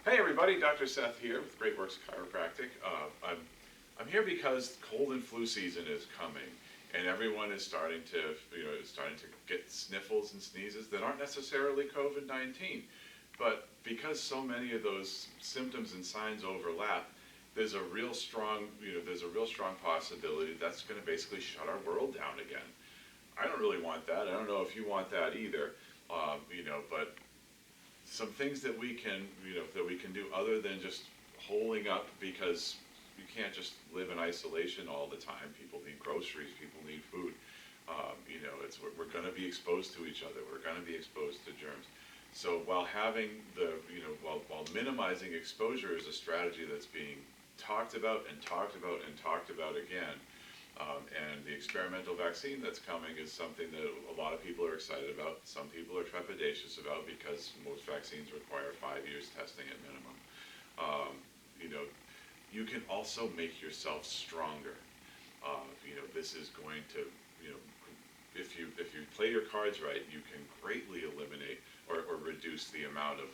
Hey everybody, Dr. Seth here with Works Chiropractic. I'm here because cold and flu season is coming, and everyone is starting to get sniffles and sneezes that aren't necessarily COVID-19, but because so many of those symptoms and signs overlap, there's a real strong possibility that's going to basically shut our world down again. I don't really want that. I don't know if you want that either, but some things that we can do other than just holding up, because you can't just live in isolation all the time. People need groceries, people need food. We're going to be exposed to each other. We're going to be exposed to germs. So while while minimizing exposure is a strategy that's being talked about and talked about and talked about again, and the experimental vaccine that's coming is something that a lot of people are excited about. Some people are trepidatious about, because most vaccines require 5 years testing at minimum. Um, you know, you can also make yourself stronger. This is going to, if you play your cards right, you can greatly eliminate or reduce the amount of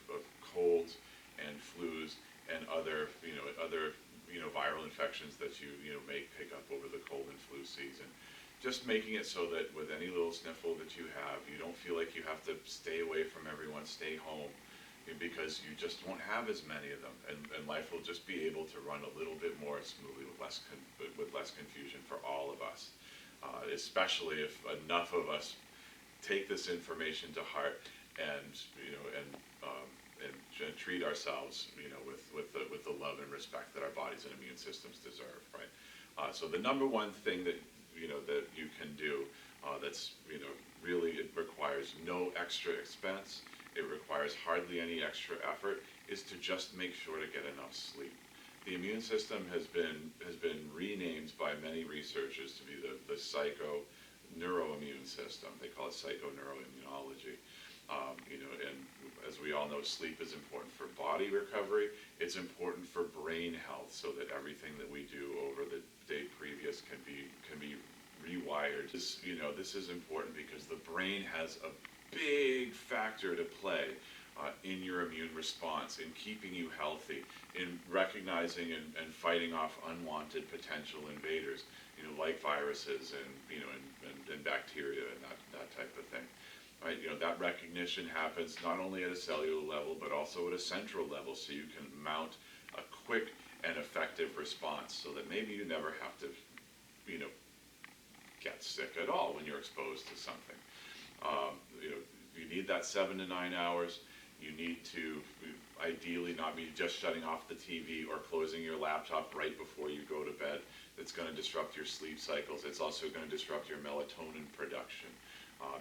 colds and flus and other viral infections that you may pick up over the cold and flu season. Just making it so that with any little sniffle that you have, you don't feel like you have to stay away from everyone, stay home, because you just won't have as many of them, and life will just be able to run a little bit more smoothly with less confusion for all of us. Especially if enough of us take this information to heart and treat ourselves, with the love and respect that our bodies and immune systems deserve, right? So the number one thing that you can do, that's really, it requires no extra expense. It requires hardly any extra effort, is to just make sure to get enough sleep. The immune system has been renamed by many researchers to be the psycho-neuroimmune system. They call it psychoneuroimmunology. And as we all know, sleep is important for body recovery. It's important for brain health, so that everything that we do over the day previous can be rewired. This is important because the brain has a big factor to play in your immune response, in keeping you healthy, in recognizing and fighting off unwanted potential invaders, like viruses and bacteria and that type of thing. Right? That recognition happens not only at a cellular level, but also at a central level, so you can mount a quick and effective response, so that maybe you never have to, get sick at all when you're exposed to something. You need that 7 to 9 hours. You need to ideally not be just shutting off the TV or closing your laptop right before you go to bed. It's going to disrupt your sleep cycles. It's also going to disrupt your melatonin production.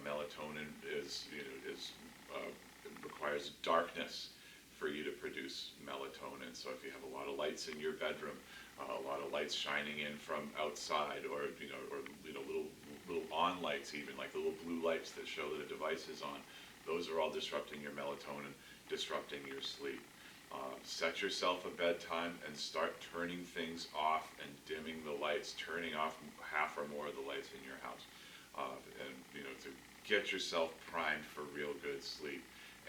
Melatonin requires darkness for you to produce melatonin. So if you have a lot of lights in your bedroom, a lot of lights shining in from outside, or little on lights, even like the little blue lights that show that a device is on, those are all disrupting your melatonin, disrupting your sleep. Set yourself a bedtime and start turning things off and dimming the lights, turning off half or more of the lights in your house, to get yourself primed for real good sleep,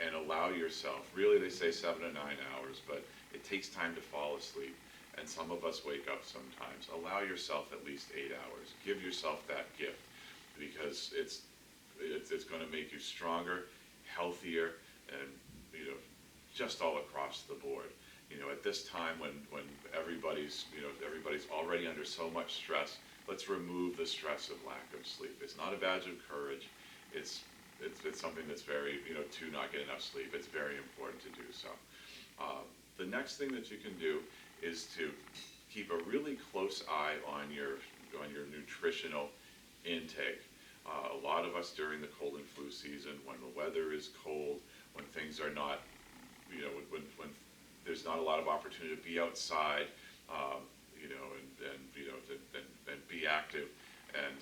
and allow yourself. Really, they say 7 to 9 hours, but it takes time to fall asleep, and some of us wake up sometimes. Allow yourself at least 8 hours. Give yourself that gift, because it's going to make you stronger, healthier, and just all across the board. At this time when everybody's already under so much stress, let's remove the stress of lack of sleep. It's not a badge of courage. It's something that's very, to not get enough sleep. It's very important to do so. The next thing that you can do is to keep a really close eye on your nutritional intake. A lot of us during the cold and flu season, when the weather is cold, when things are not, when there's not a lot of opportunity to be outside, and be active, and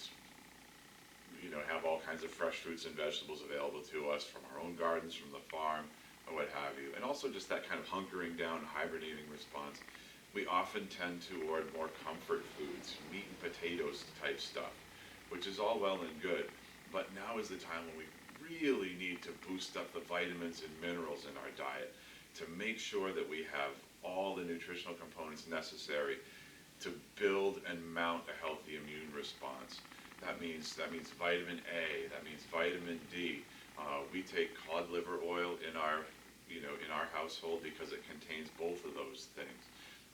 have all kinds of fresh fruits and vegetables available to us from our own gardens, from the farm, or what have you, and also just that kind of hunkering down, hibernating response. We often tend toward more comfort foods, meat and potatoes type stuff, which is all well and good, but now is the time when we really need to boost up the vitamins and minerals in our diet to make sure that we have all the nutritional components necessary to build and mount a healthy immune response. That means vitamin A, that means vitamin D. We take cod liver oil in our household because it contains both of those things.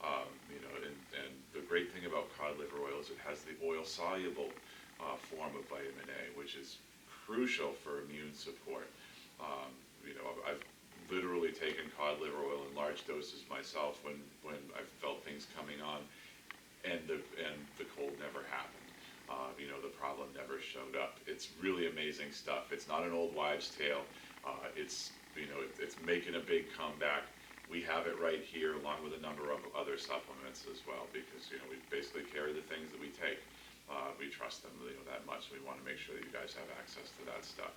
And the great thing about cod liver oil is it has the oil-soluble form of vitamin A, which is crucial for immune support. I've literally taken cod liver oil in large doses myself when I've felt things coming on, and the cold never happened. The problem never showed up. It's really amazing stuff. It's not an old wives' tale. It's making a big comeback. We have it right here, along with a number of other supplements as well, because we basically carry the things that we take. We trust them that much. We want to make sure that you guys have access to that stuff.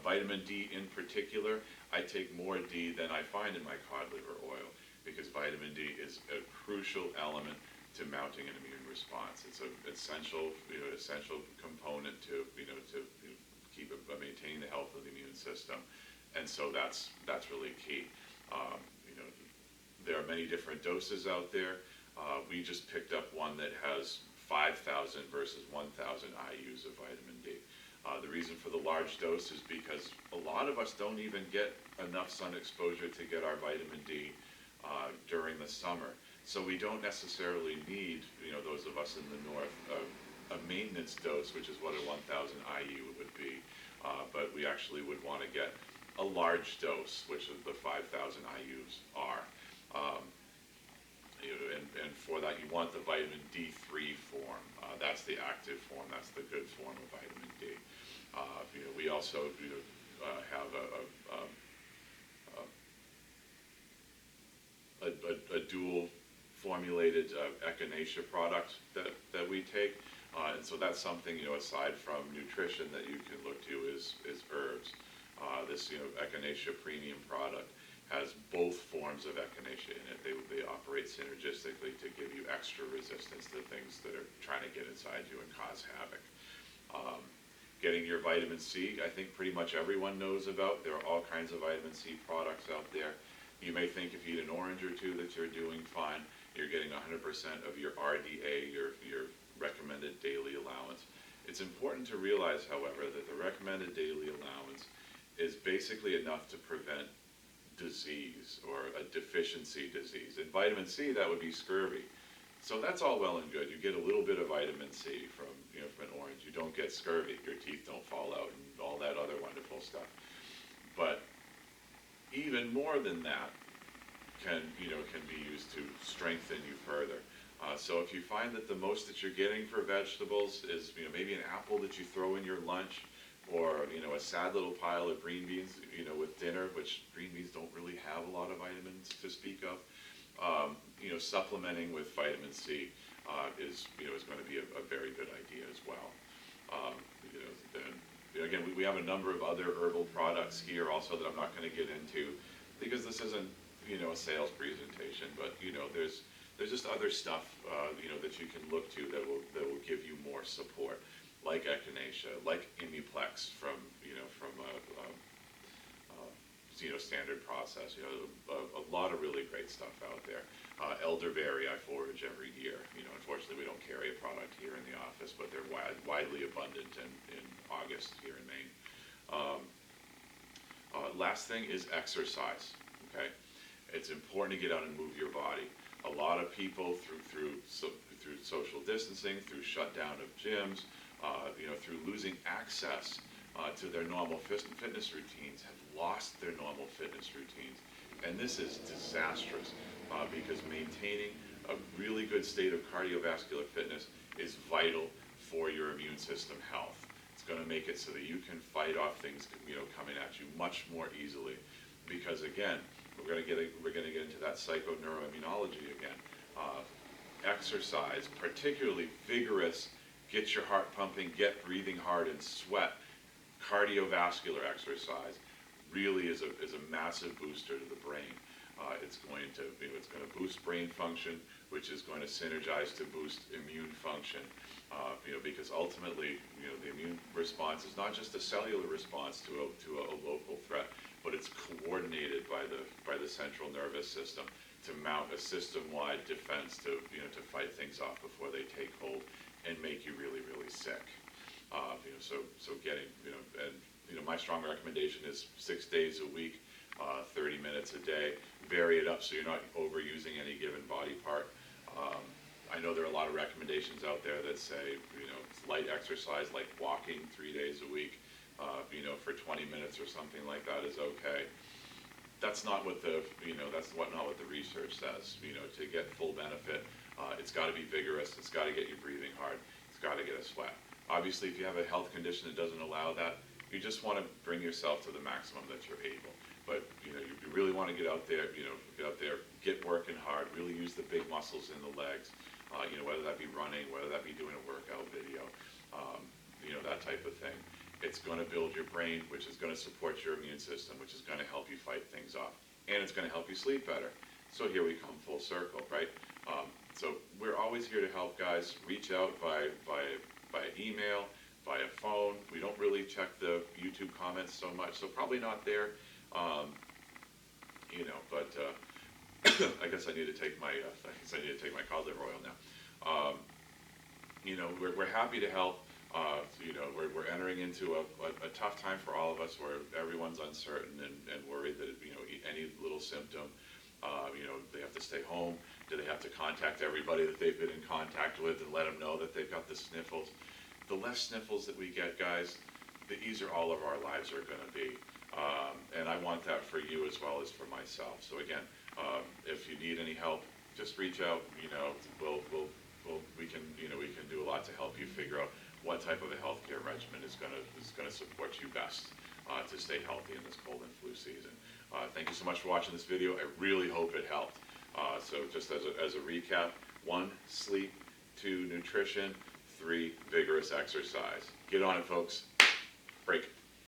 Vitamin D in particular, I take more D than I find in my cod liver oil, because vitamin D is a crucial element to mounting an immune response. It's an essential component to keep maintaining the health of the immune system, and so that's really key. There are many different doses out there. We just picked up one that has 5,000 versus 1,000 IUs of vitamin D. The reason for the large dose is because a lot of us don't even get enough sun exposure to get our vitamin D during the summer. So we don't necessarily need, those of us in the north, a maintenance dose, which is what a 1,000 IU would be. But we actually would want to get a large dose, which is the 5,000 IUs are. And for that, you want the vitamin D3 form. That's the active form. That's the good form of vitamin D. We also have a dual formulated echinacea product that we take, and so that's something aside from nutrition that you can look to is herbs. This echinacea premium product has both forms of echinacea in it. They operate synergistically to give you extra resistance to things that are trying to get inside you and cause havoc. Getting your vitamin C, I think pretty much everyone knows about. There are all kinds of vitamin C products out there. You may think if you eat an orange or two that you're doing fine. You're getting 100% of your RDA, your recommended daily allowance. It's important to realize, however, that the recommended daily allowance is basically enough to prevent disease or a deficiency disease. In vitamin C, that would be scurvy. So that's all well and good. You get a little bit of vitamin C from an orange. You don't get scurvy. Your teeth don't fall out and all that other wonderful stuff. But even more than that can be used to strengthen you further. So if you find that the most that you're getting for vegetables is maybe an apple that you throw in your lunch, or a sad little pile of green beans with dinner, which green beans don't really have a lot of vitamins to speak of, supplementing with vitamin C is going to be a very good idea as well. Then again, we have a number of other herbal products here also that I'm not going to get into, because this isn't a sales presentation, but there's just other stuff that you can look to that will give you more support, like echinacea, like Imuplex from standard process. A lot of really great stuff out there. Elderberry I forage every year. Unfortunately we don't carry a product here in the office, but they're widely abundant in August here in Maine. Last thing is exercise. Okay, it's important to get out and move your body. A lot of people through social distancing, through shutdown of gyms, through losing access to their normal fitness routines, have lost their normal fitness routines. And this is disastrous because maintaining a really good state of cardiovascular fitness is vital for your immune system health. It's going to make it so that you can fight off things coming at you much more easily. Because again, we're going to get into that psychoneuroimmunology again. Exercise, particularly vigorous, get your heart pumping, get breathing hard, and sweat. Cardiovascular exercise really is a massive booster to the brain. It's going to boost brain function, which is going to synergize to boost immune function. Because ultimately, the immune response is not just a cellular response to a local threat, but it's coordinated by the the central nervous system to mount a system-wide defense to, to fight things off before they take hold and make you really, really sick. So getting, and my strong recommendation is 6 days a week, 30 minutes a day. Vary it up so you're not overusing any given body part. I know there are a lot of recommendations out there that say, light exercise like walking 3 days a week, for 20 minutes or something like that is okay. That's not what not what the research says. To get full benefit, it's got to be vigorous. It's got to get you breathing hard. It's got to get a sweat. Obviously, if you have a health condition that doesn't allow that, you just want to bring yourself to the maximum that you're able. But you really want to get out there. Get working hard. Really use the big muscles in the legs. Whether that be running, whether that be doing a workout video, that type of thing. It's going to build your brain, which is going to support your immune system, which is going to help you fight things off, and it's going to help you sleep better. So here we come full circle, right? So we're always here to help, guys. Reach out by email, via phone. We don't really check the YouTube comments so much, so probably not there. But I guess I need to take my cod liver oil now. We're happy to help. We're entering into a tough time for all of us, where everyone's uncertain and worried that any little symptom, they have to stay home. Do they have to contact everybody that they've been in contact with and let them know that they've got the sniffles? The less sniffles that we get, guys, the easier all of our lives are going to be. And I want that for you as well as for myself. So again, if you need any help, just reach out. We can do a lot to help you figure out what type of a healthcare regimen is going to support you best to stay healthy in this cold and flu season. Thank you so much for watching this video. I really hope it helped. So just as a recap: 1, sleep; 2, nutrition; 3, vigorous exercise. Get on it, folks. Break.